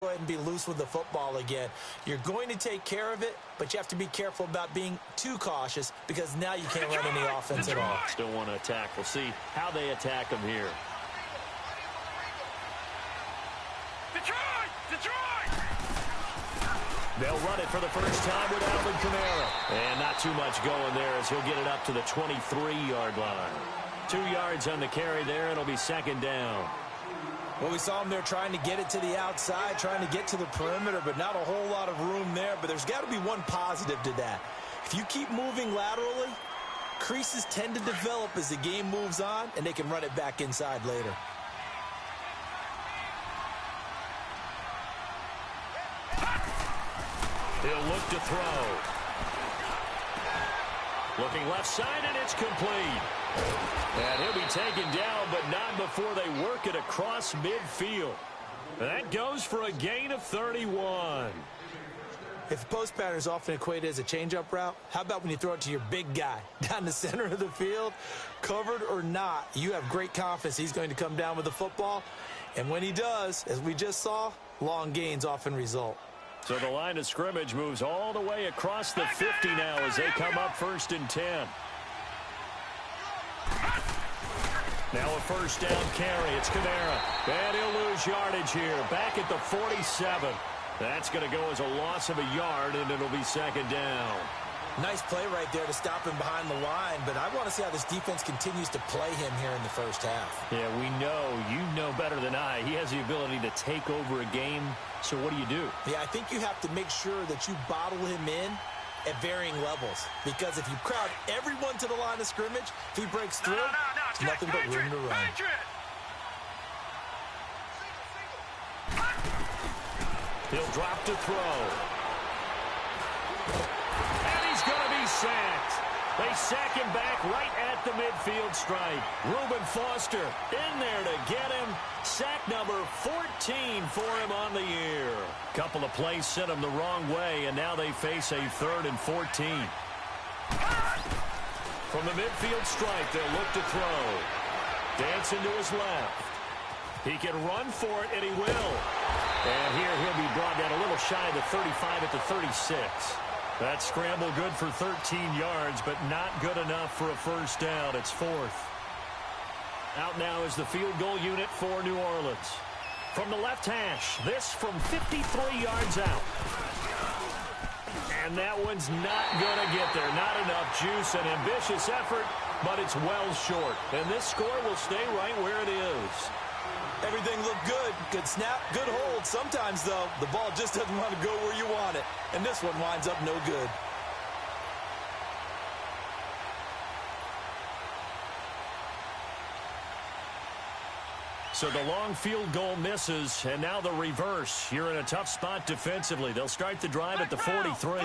Go ahead and be loose with the football again. You're going to take care of it, but you have to be careful about being too cautious because now you can't run any offense at all. Still want to attack. We'll see how they attack him here. They'll run it for the first time with Alvin Kamara. And not too much going there as he'll get it up to the 23-yard line. 2 yards on the carry there. It'll be second down. Well, we saw him there trying to get it to the outside, trying to get to the perimeter, but not a whole lot of room there. But there's got to be one positive to that. If you keep moving laterally, creases tend to develop as the game moves on, and they can run it back inside later. He'll look to throw. Looking left side, and it's complete. And he'll be taken down, but not before they work it across midfield. That goes for a gain of 31. If the post pattern is often equated as a change-up route, how about when you throw it to your big guy down the center of the field? Covered or not, you have great confidence he's going to come down with the football. And when he does, as we just saw, long gains often result. So the line of scrimmage moves all the way across the 50 now as they come up 1st and 10. Now a first down carry. It's Kamara. And he'll lose yardage here. Back at the 47. That's going to go as a loss of a yard, and it'll be second down. Nice play right there to stop him behind the line, but I want to see how this defense continues to play him here in the first half. Yeah, we know. You know better than I. He has the ability to take over a game. So what do? Yeah, I think you have to make sure that you bottle him in at varying levels. Because if you crowd everyone to the line of scrimmage, if he breaks through, it's nothing but room to run. He'll drop to throw. And he's going to be sacked. They sack him back right at the midfield stripe. Reuben Foster in there to get him. Sack number 14 for him on the year. Couple of plays sent him the wrong way, and now they face a 3rd and 14. From the midfield stripe, they'll look to throw. Dancing to his left. He can run for it, and he will. And here he'll be brought down a little shy of the 35 at the 36. That scramble good for 13 yards, but not good enough for a first down. It's 4th. Out now is the field goal unit for New Orleans. From the left hash, this from 53 yards out. And that one's not going to get there. Not enough juice, an ambitious effort, but it's well short. And this score will stay right where it is. Everything looked good. Good snap, good hold. Sometimes, though, the ball just doesn't want to go where you want it. And this one winds up no good. So the long field goal misses, and now the reverse. You're in a tough spot defensively. They'll start the drive at the 43.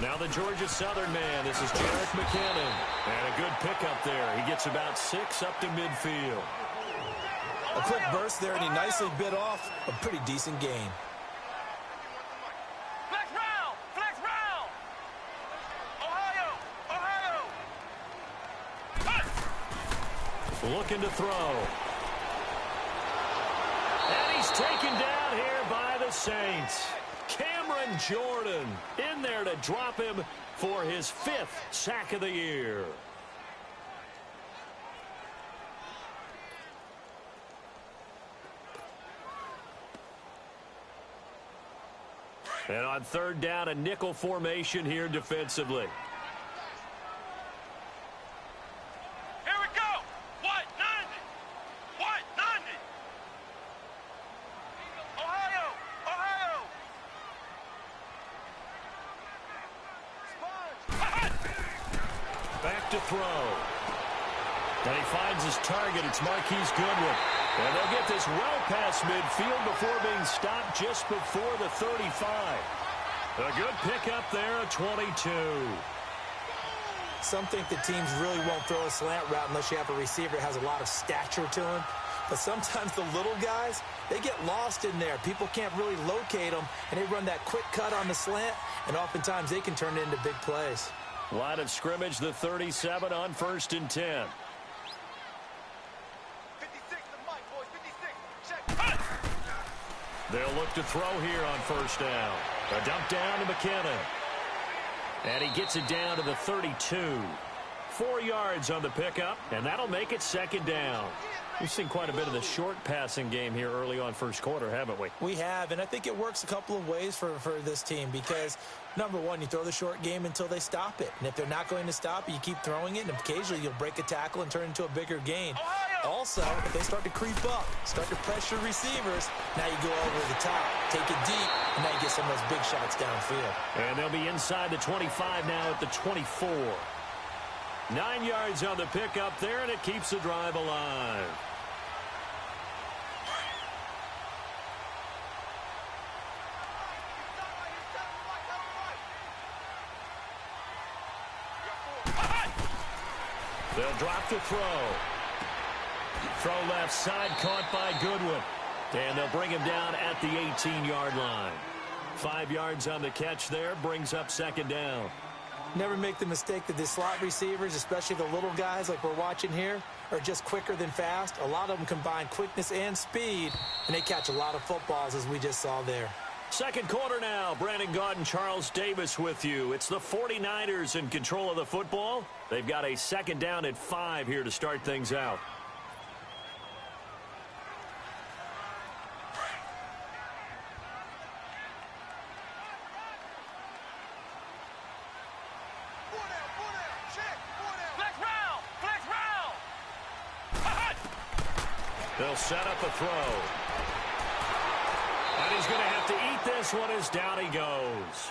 Now the Georgia Southern man. This is Jarek McKinnon. And a good pickup there. He gets about 6 up to midfield. A quick burst there, and he nicely bit off a pretty decent gain. Flex round! Flex round! Ohio! Looking to throw. And he's taken down here by the Saints. Cameron Jordan in there to drop him for his 5th sack of the year. And on 3rd down, a nickel formation here defensively. Here we go! White 90! White 90! Ohio! Ohio! Back to throw. And he finds his target. It's Marquise Goodwin. And they'll get this well past midfield before being stopped just before the 35. A good pickup there, a 22. Some think the teams really won't throw a slant route unless you have a receiver that has a lot of stature to him. But sometimes the little guys, they get lost in there. People can't really locate them, and they run that quick cut on the slant, and oftentimes they can turn it into big plays. Line of scrimmage, the 37 on 1st and 10. 56 to Mike, boys. 56. Check. They'll look to throw here on 1st down. A dump down to McKinnon. And he gets it down to the 32. 4 yards on the pickup, and that'll make it 2nd down. We've seen quite a bit of the short passing game here early on 1st quarter, haven't we? We have, and I think it works a couple of ways for this team because, number one, you throw the short game until they stop it. And if they're not going to stop it, you keep throwing it, and occasionally you'll break a tackle and turn it into a bigger gain. Also, if they start to creep up, start to pressure receivers, now you go over the top, take it deep, and now you get some of those big shots downfield. And they'll be inside the 25 now at the 24. 9 yards on the pickup there, and it keeps the drive alive. They'll drop the throw. Throw left side, caught by Goodwin. And they'll bring him down at the 18-yard line. 5 yards on the catch there, brings up 2nd down. Never make the mistake that the slot receivers, especially the little guys like we're watching here, are just quicker than fast. A lot of them combine quickness and speed, and they catch a lot of footballs, as we just saw there. 2nd quarter now. Brandon Gaudin, Charles Davis with you. It's the 49ers in control of the football. They've got a 2nd down at 5 here to start things out. They'll set up a throw. And he's going to have to eat this one as down he goes.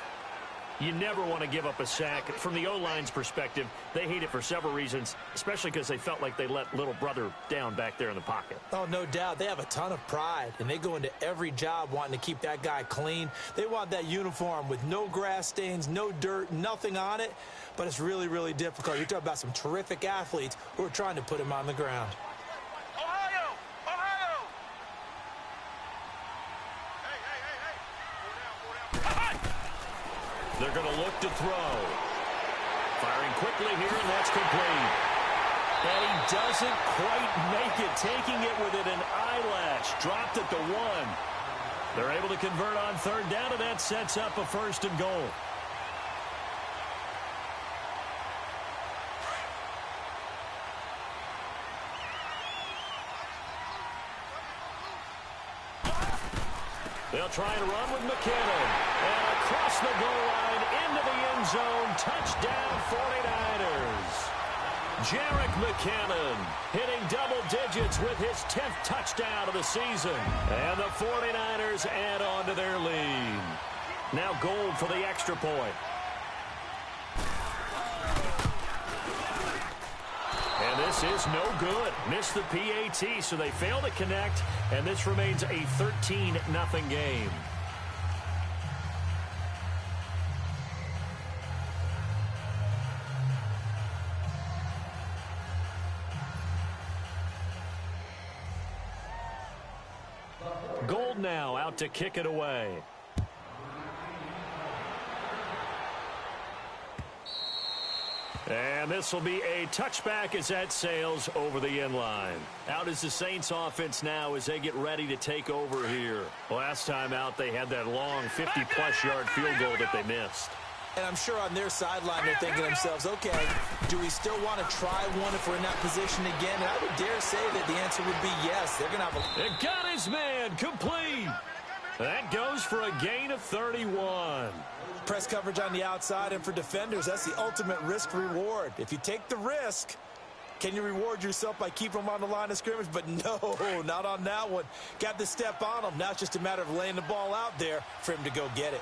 You never want to give up a sack. From the O-line's perspective, they hate it for several reasons, especially because they felt like they let little brother down back there in the pocket. Oh, no doubt. They have a ton of pride, and they go into every job wanting to keep that guy clean. They want that uniform with no grass stains, no dirt, nothing on it, but it's really, really difficult. You're talking about some terrific athletes who are trying to put him on the ground. They're going to look to throw. Firing quickly here, and that's complete. And he doesn't quite make it, taking it within an eyelash. Dropped at the 1. They're able to convert on 3rd down, and that sets up a 1st and goal. They'll try and run with McKinnon. And across the goal line into the end zone. Touchdown 49ers. Jerick McKinnon hitting double digits with his 10th touchdown of the season. And the 49ers add on to their lead. Now Gold for the extra point. And this is no good. Missed the PAT, so they fail to connect, and this remains a 13-0 game. Gold now out to kick it away. And this will be a touchback as that sails over the end line. Out is the Saints offense now as they get ready to take over here. Last time out, they had that long 50-plus yard field goal that they missed. And I'm sure on their sideline they're thinking to themselves, okay, do we still want to try one if we're in that position again? And I would dare say that the answer would be yes. They're going to have a... It got his man complete. That goes for a gain of 31. Press coverage on the outside, and for defenders, that's the ultimate risk-reward. If you take the risk, can you reward yourself by keeping them on the line of scrimmage? But no, not on that one. Got to step on them. Now it's just a matter of laying the ball out there for him to go get it.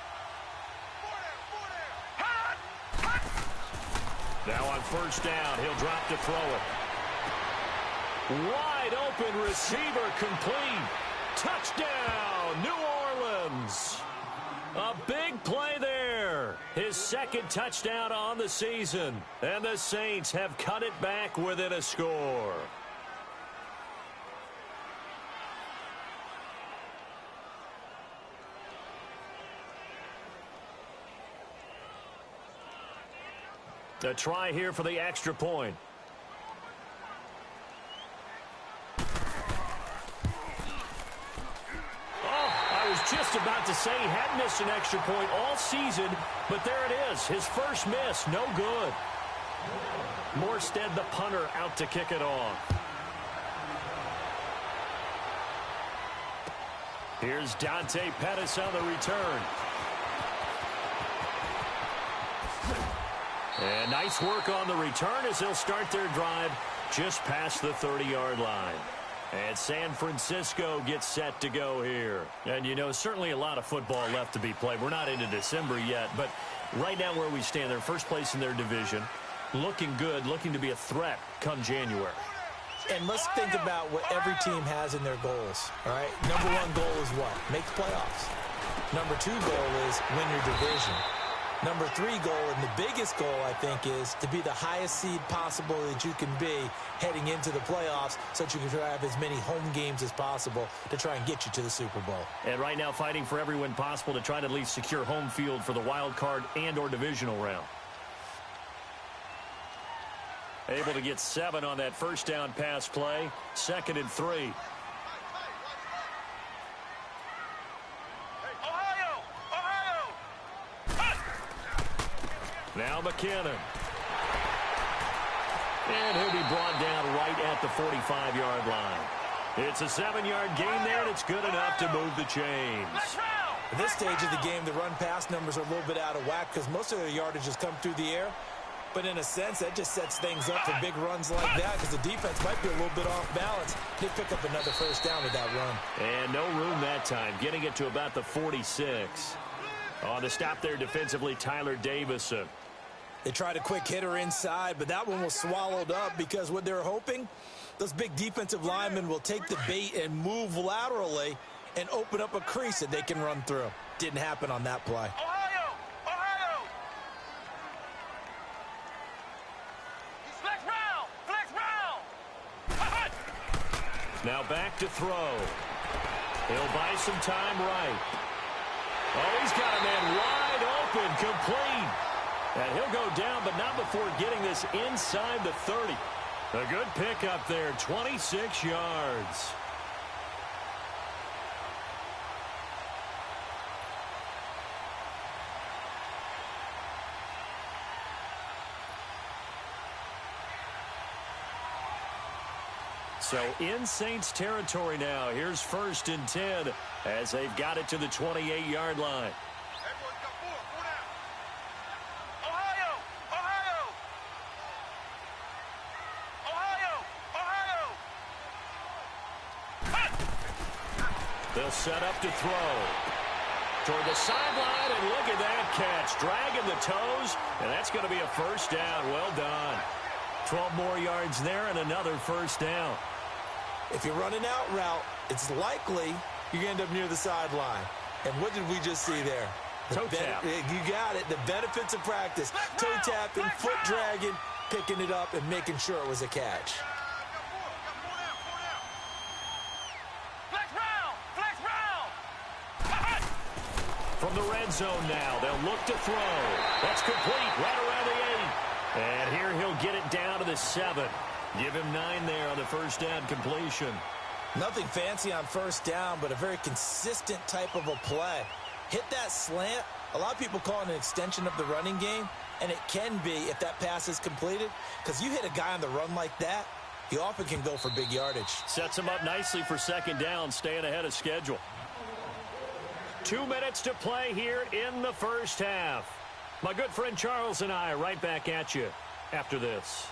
Now on 1st down, he'll drop to throw it. Wide open receiver complete. Touchdown, New Orleans. A big play there. His 2nd touchdown on the season. And the Saints have cut it back within a score. A try here for the extra point. I was just about to say he had missed an extra point all season, but there it is. His first miss, no good. Morstead, the punter, out to kick it off. Here's Dante Pettis on the return. And nice work on the return as they'll start their drive just past the 30-yard line. And San Francisco gets set to go here. And, you know, certainly a lot of football left to be played. We're not into December yet, but right now where we stand, they're first place in their division. Looking good, looking to be a threat come January. And let's think about what every team has in their goals, all right? Number one goal is what? Make the playoffs. Number two goal is win your division. Number three goal, and the biggest goal, I think, is to be the highest seed possible that you can be heading into the playoffs so that you can have as many home games as possible to try and get you to the Super Bowl. And right now fighting for every win possible to try to at least secure home field for the wild card and or divisional round. Able to get 7 on that first down pass play. 2nd and 3. Now McKinnon. And he'll be brought down right at the 45-yard line. It's a 7-yard gain there, and it's good enough to move the chains. At this stage of the game, the run-pass numbers are a little bit out of whack because most of their yardage has come through the air. But in a sense, that just sets things up for big runs like that because the defense might be a little bit off balance. They pick up another first down with that run. And no room that time, getting it to about the 46. On the stop there defensively, Tyler Davison. They tried a quick hitter inside, but that one was swallowed up because what they're hoping, those big defensive linemen will take the bait and move laterally and open up a crease that they can run through. Didn't happen on that play. Ohio! Flex round! Now back to throw. He'll buy some time right. Oh, he's got a man wide open, complete. And he'll go down, but not before getting this inside the 30. A good pickup there, 26 yards. So in Saints territory now. Here's 1st and 10 as they've got it to the 28-yard line. Everyone's got 4 down. Ohio! They'll set up to throw. Toward the sideline, and look at that catch. Dragging the toes, and that's going to be a first down. Well done. 12 more yards there and another first down. If you're running out route, it's likely you're going to end up near the sideline. And what did we just see there? Toe tap. You got it. The benefits of practice. Toe tapping, foot dragging, picking it up, and making sure it was a catch. From the red zone now, they'll look to throw. That's complete right around the 8. And here he'll get it down to the 7. Give him 9 there on the first down completion. Nothing fancy on first down, but a very consistent type of a play. Hit that slant. A lot of people call it an extension of the running game, and it can be if that pass is completed, because you hit a guy on the run like that, he often can go for big yardage. Sets him up nicely for second down, staying ahead of schedule. 2 minutes to play here in the first half. My good friend Charles and I right back at you after this.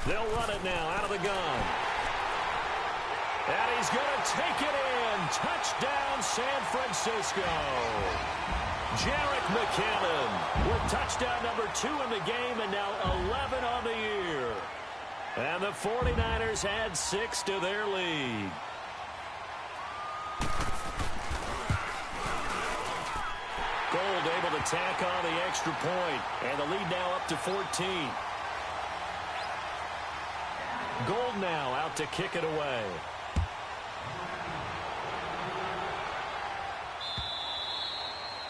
They'll run it now out of the gun. And he's going to take it in. Touchdown, San Francisco. Jerick McKinnon with touchdown number 2 in the game and now 11 on the year. And the 49ers add 6 to their lead. Gold able to tack on the extra point, and the lead now up to 14. Gold now out to kick it away.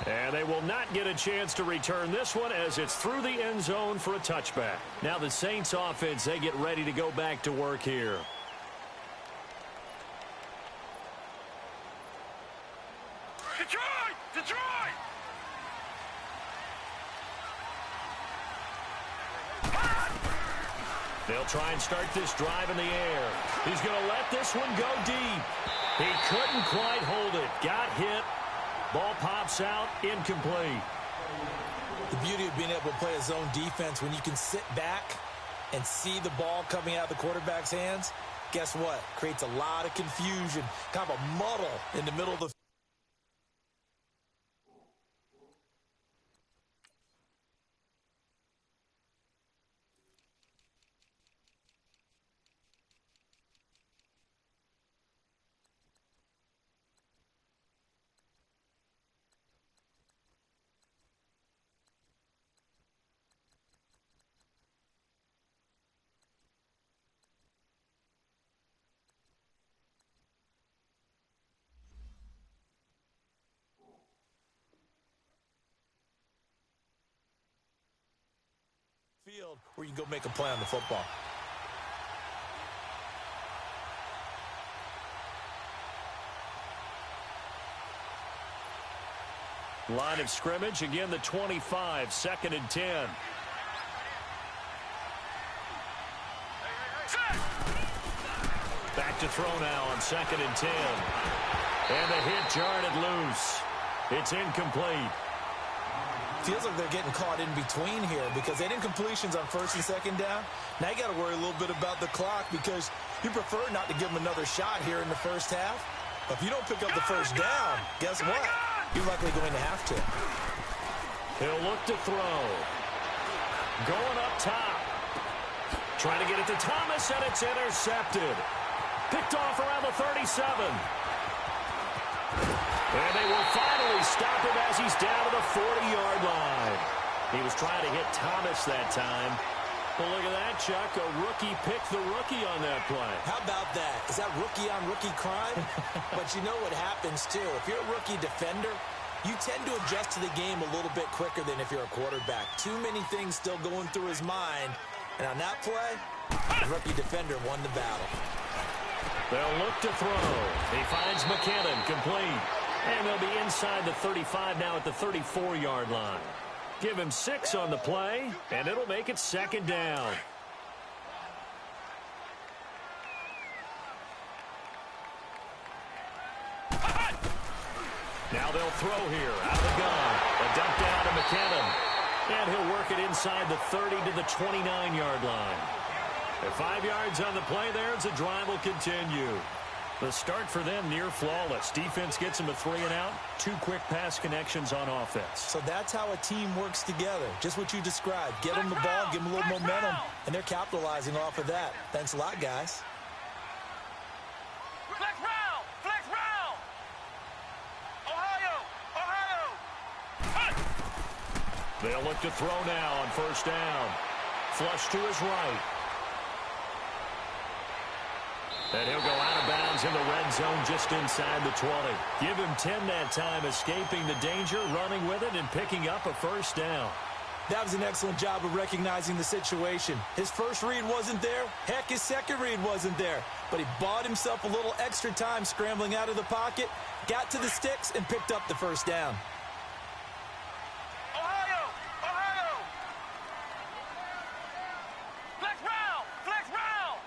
And they will not get a chance to return this one as it's through the end zone for a touchback. Now the Saints offense, they get ready to go back to work here. Detroit! Detroit! They'll try and start this drive in the air. He's going to let this one go deep. He couldn't quite hold it. Got hit. Ball pops out, incomplete. The beauty of being able to play a zone defense when you can sit back and see the ball coming out of the quarterback's hands, guess what? Creates a lot of confusion, kind of a muddle in the middle of the field where you can go make a play on the football. Line of scrimmage, again the 25, 2nd and 10. Back to throw now on 2nd and 10. And the hit jarred it loose. It's incomplete. Feels like they're getting caught in between here because they didn't completions on 1st and 2nd down. Now you got to worry a little bit about the clock because you prefer not to give them another shot here in the first half. But if you don't pick up the first down, guess what? You're likely going to have to. He'll look to throw. Going up top. Trying to get it to Thomas, and it's intercepted. Picked off around the 37. And they will finally stop him as he's down to the 40-yard line. He was trying to hit Thomas that time. Well, look at that, Chuck. A rookie picked the rookie on that play. How about that? Is that rookie-on-rookie crime? But you know what happens, too. If you're a rookie defender, you tend to adjust to the game a little bit quicker than if you're a quarterback. Too many things still going through his mind. And on that play, the rookie defender won the battle. They'll look to throw. He finds McKinnon, complete. And they'll be inside the 35 now at the 34-yard line. Give him 6 on the play, and it'll make it 2nd down. Now they'll throw here out of the gun. A dump down to McKinnon. And he'll work it inside the 30 to the 29-yard line. At 5 yards on the play there as the drive will continue. The start for them near flawless. Defense gets them a 3-and-out. 2 quick pass connections on offense. So that's how a team works together. Just what you described. Get them the ball, give them a little momentum, and they're capitalizing off of that. Thanks a lot, guys. Flex round! Flex round! Ohio! Ohio! They'll look to throw now on 1st down. Flush to his right. And he'll go out of bounds in the red zone just inside the 20. Give him 10 that time, escaping the danger, running with it, and picking up a 1st down. That was an excellent job of recognizing the situation. His first read wasn't there. Heck, his second read wasn't there. But he bought himself a little extra time scrambling out of the pocket, got to the sticks, and picked up the 1st down. Ohio! Ohio! Flex round! Flex round!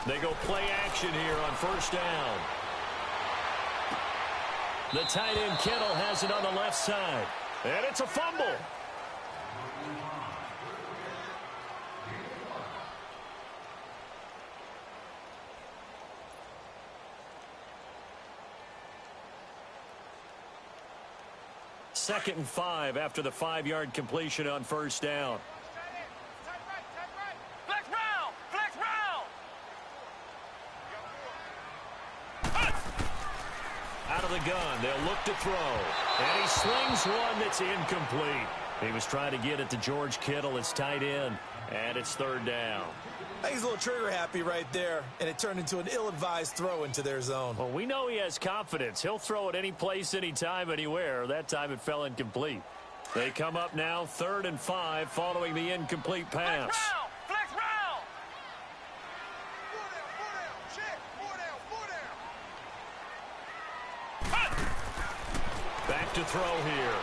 They go play action here on 1st down. The tight end Kittle has it on the left side. And it's a fumble. Second and 5 after the 5-yard completion on 1st down. Flex round! Flex round! Out of the gun, they'll look to throw. And he slings one that's incomplete. He was trying to get it to George Kittle, his tight end. And it's third down. I think he's a little trigger happy right there, and it turned into an ill-advised throw into their zone. Well, we know he has confidence. He'll throw it any place, anytime, anywhere. That time it fell incomplete. They come up now 3rd and 5 following the incomplete pass. Flex round! Back to throw here.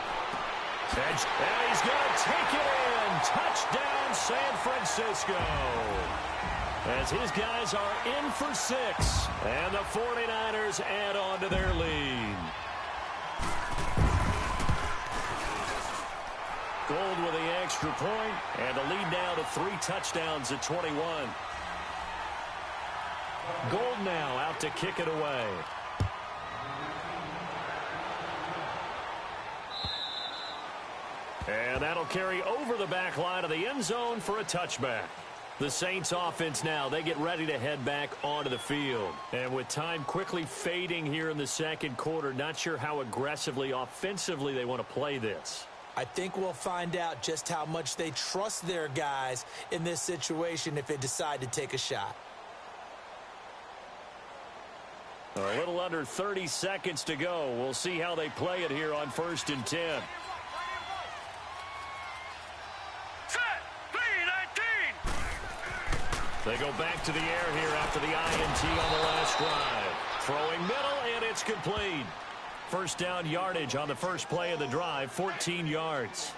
And he's going to take it in. Touchdown, San Francisco. As his guys are in for 6. And the 49ers add on to their lead. Gold with the extra point, and the lead now to 3 touchdowns at 21. Gold now out to kick it away. And that'll carry over the back line of the end zone for a touchback. The Saints offense now, they get ready to head back onto the field. And with time quickly fading here in the second quarter, not sure how aggressively, offensively they want to play this. I think we'll find out just how much they trust their guys in this situation if they decide to take a shot. A little under 30 seconds to go. We'll see how they play it here on 1st and 10. They go back to the air here after the INT on the last drive. Throwing middle, and it's complete. First down yardage on the first play of the drive, 14 yards.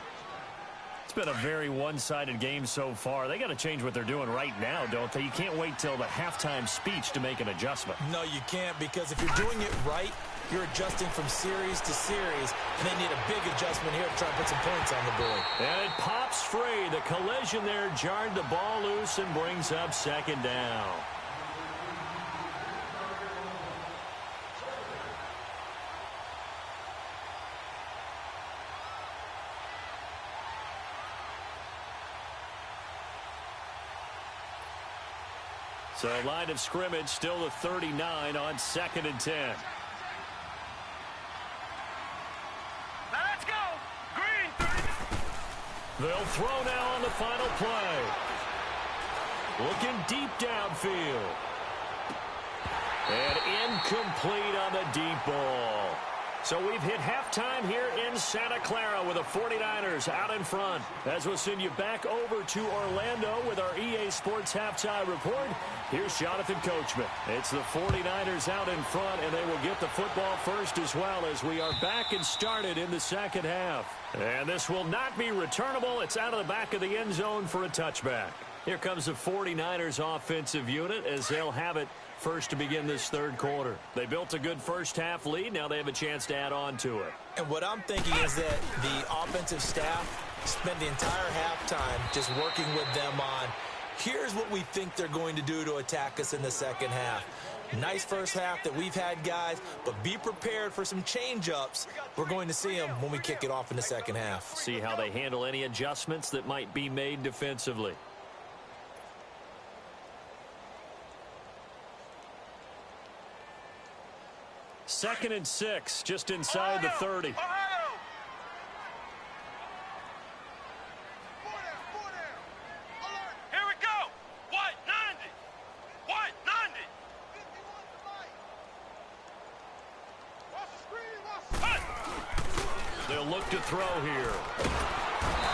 It's been a very one-sided game so far. They got to change what they're doing right now, don't they? You can't wait till the halftime speech to make an adjustment. No, you can't, because if you're doing it right, you're adjusting from series to series, and they need a big adjustment here to try and put some points on the board. And it pops free. The collision there jarred the ball loose and brings up 2nd down. So line of scrimmage still the 39 on 2nd and 10. Let's go! Green! They'll throw now on the final play. Looking deep downfield. And incomplete on the deep ball. So we've hit halftime here in Santa Clara with the 49ers out in front. As we'll send you back over to Orlando with our EA Sports Halftime Report, here's Jonathan Coachman. It's the 49ers out in front, and they will get the football first as well as we are back and started in the second half. And this will not be returnable. It's out of the back of the end zone for a touchback. Here comes the 49ers offensive unit as they'll have it first to begin this third quarter. They built a good first half lead. Now they have a chance to add on to it. And what I'm thinking is that the offensive staff spent the entire halftime just working with them on, here's what we think they're going to do to attack us in the second half. Nice first half that we've had, guys, but be prepared for some change-ups. We're going to see them when we kick it off in the second half. See how they handle any adjustments that might be made defensively. Second and 6, just inside the 30. Ohio! Here we go! White 90! White 90! They'll look to throw here.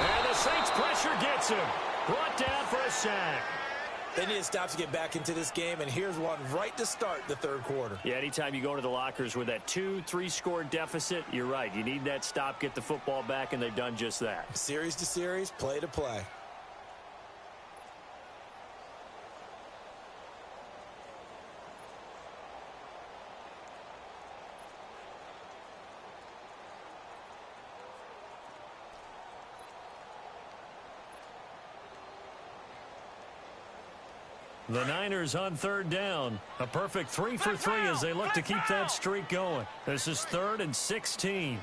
And the Saints pressure gets him. Brought down for a sack. They need to stop to get back into this game, and here's one right to start the third quarter. Yeah, anytime you go into the lockers with that 2-3 score deficit, you're right. You need that stop, get the football back, and they've done just that. Series to series, play to play. The Niners on third down. A perfect 3 for 3 as they look to keep that streak going. This is 3rd and 16.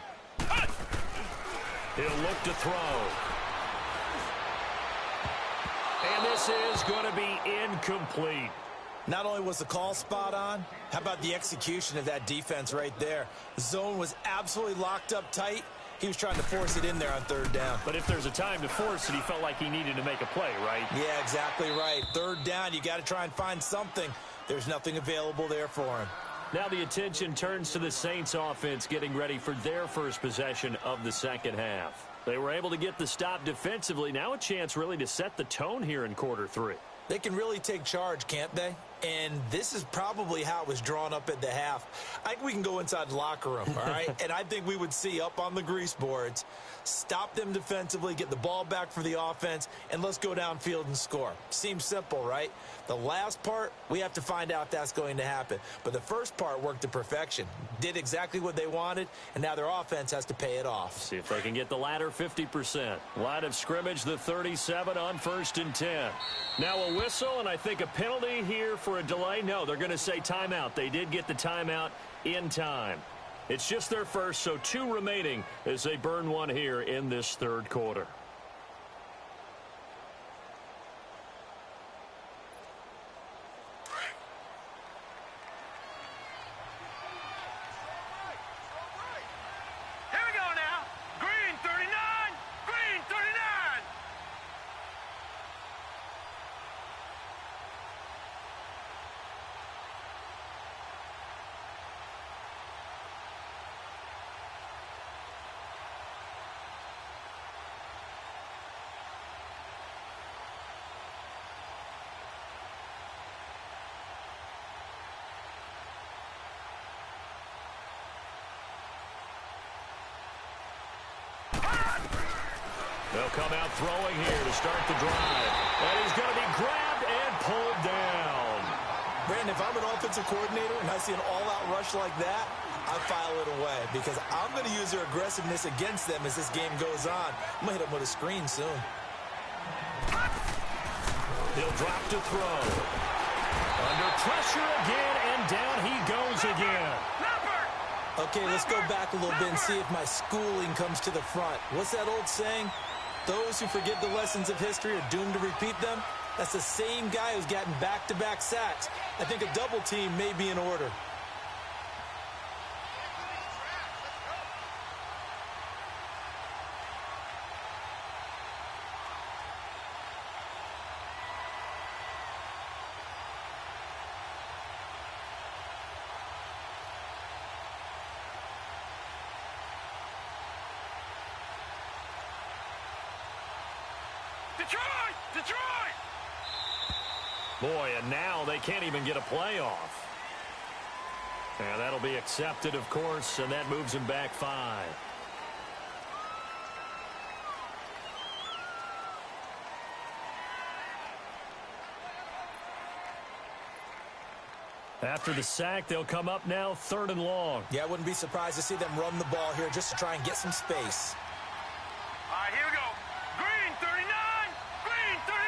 He'll look to throw. And this is going to be incomplete. Not only was the call spot on, how about the execution of that defense right there? The zone was absolutely locked up tight, He was trying to force it in there on third down. But if there's a time to force it, he felt like he needed to make a play, right? Yeah, exactly right. Third down, you got to try and find something. There's nothing available there for him. Now the attention turns to the Saints offense getting ready for their first possession of the second half. They were able to get the stop defensively. Now a chance really to set the tone here in quarter three. They can really take charge, can't they? And this is probably how it was drawn up at the half. I think we can go inside the locker room, all right? And I think we would see up on the grease boards, stop them defensively, get the ball back for the offense, and let's go downfield and score. Seems simple, right? The last part, we have to find out if that's going to happen. But the first part worked to perfection. Did exactly what they wanted, and now their offense has to pay it off. See if they can get the latter 50%. Line of scrimmage, the 37 on 1st and 10. Now a whistle, and I think a penalty here for a delay. No, they're going to say timeout. They did get the timeout in time. It's just their first, so 2 remaining as they burn one here in this third quarter. Here we go now. Green 39. Green 39. They'll come out throwing here to start the drive. And he's going to be grabbed and pulled down. Brandon, if I'm an offensive coordinator and I see an all-out rush like that, I file it away because I'm going to use their aggressiveness against them as this game goes on. I'm going to hit them with a screen soon. He'll drop to throw. Under pressure again, and down he goes again. Okay, let's go back a little bit and see if my schooling comes to the front. What's that old saying? Those who forget the lessons of history are doomed to repeat them. That's the same guy who's gotten back-to-back sacks. I think a double team may be in order. Detroit! Detroit! Boy, and now they can't even get a play off. And that'll be accepted, of course, and that moves him back 5. After the sack, they'll come up now 3rd and long. Yeah, I wouldn't be surprised to see them run the ball here just to try and get some space. All right, here we go. Green 39. Green 39.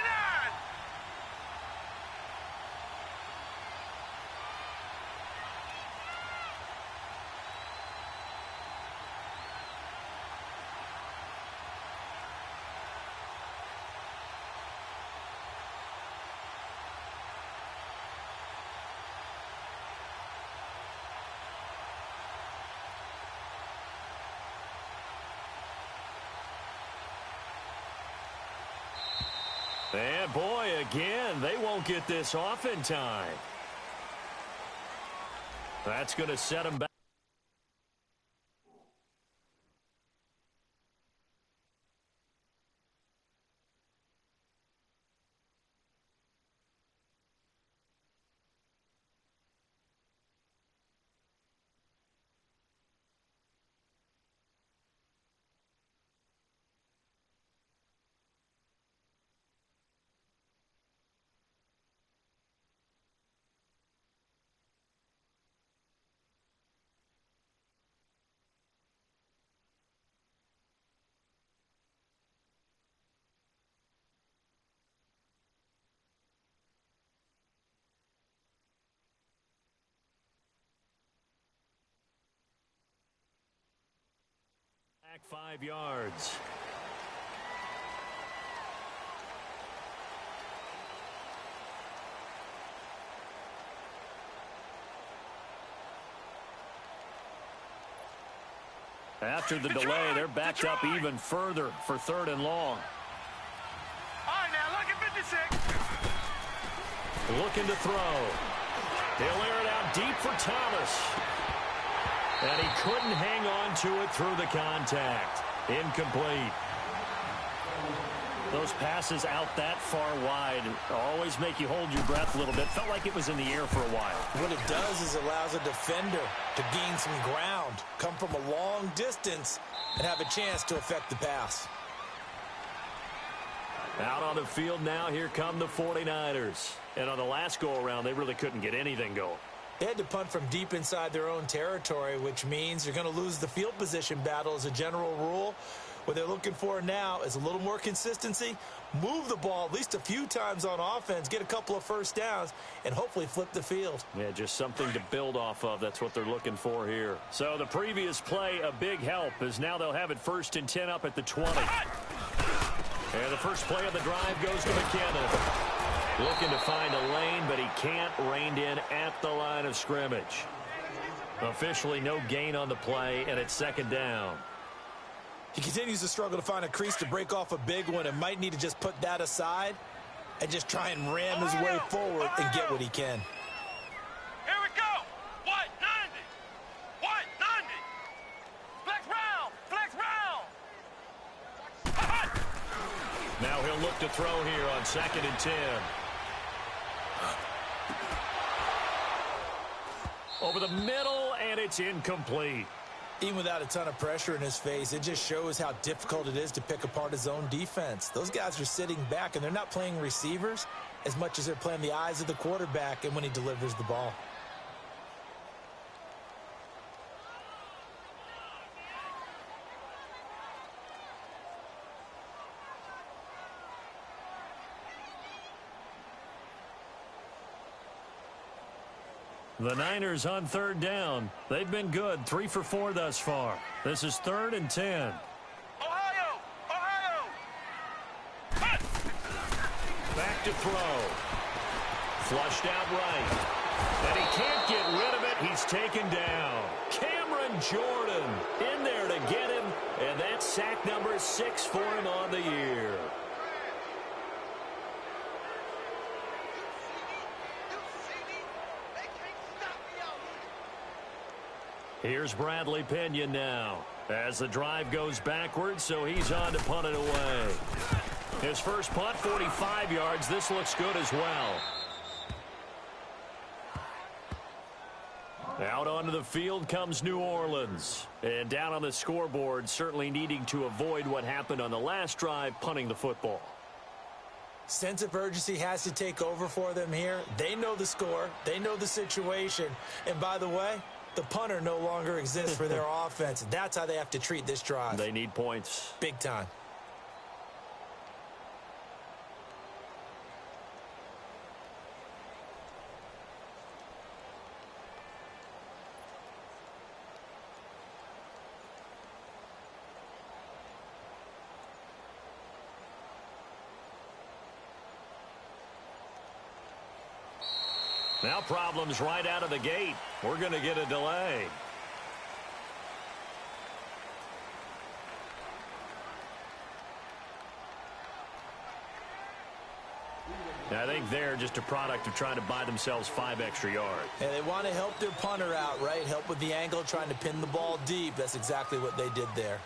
And boy, again, they won't get this off in time. That's going to set them back. Back 5 yards. After the delay, they're backed up even further for 3rd and long. All right, now, look at 56. Looking to throw. He'll air it out deep for Thomas. And he couldn't hang on to it through the contact. Incomplete. Those passes out that far wide always make you hold your breath a little bit. Felt like it was in the air for a while. What it does is allows a defender to gain some ground, come from a long distance, and have a chance to affect the pass. Out on the field now, here come the 49ers. And on the last go-around, they really couldn't get anything going. They had to punt from deep inside their own territory, which means you're going to lose the field position battle as a general rule. What they're looking for now is a little more consistency, move the ball at least a few times on offense, get a couple of first downs, and hopefully flip the field. Yeah, just something to build off of. That's what they're looking for here. So the previous play, a big help, as now they'll have it 1st and 10 up at the 20. And the first play of the drive goes to McKinnon. Looking to find a lane, but he can't rein in at the line of scrimmage. Officially no gain on the play, and it's 2nd down. He continues to struggle to find a crease to break off a big one and might need to just put that aside and just try and ram his way forward and get what he can. Here we go. What? 90. What? 90. Flex round. Flex round. Now he'll look to throw here on 2nd and 10. Over the middle, and it's incomplete. Even without a ton of pressure in his face, it just shows how difficult it is to pick apart his own defense. Those guys are sitting back, and they're not playing receivers as much as they're playing the eyes of the quarterback and when he delivers the ball. The Niners on 3rd down. They've been good, 3 for 4 thus far. This is 3rd and 10. Ohio. Ohio. Back to throw. Flushed out right. And he can't get rid of it. He's taken down. Cameron Jordan in there to get him. And that's sack number 6 for him on the year. Here's Bradley Pinion now as the drive goes backwards, so he's on to punt it away. His first punt, 45 yards. This looks good as well. Out onto the field comes New Orleans. And down on the scoreboard, certainly needing to avoid what happened on the last drive, punting the football. Sense of urgency has to take over for them here. They know the score. They know the situation. And by the way, the punter no longer exists for their offense. That's how they have to treat this drive. They need points. Big time. Now problems right out of the gate. We're going to get a delay. I think they're just a product of trying to buy themselves 5 extra yards. And they want to help their punter out, right? Help with the angle, trying to pin the ball deep. That's exactly what they did there.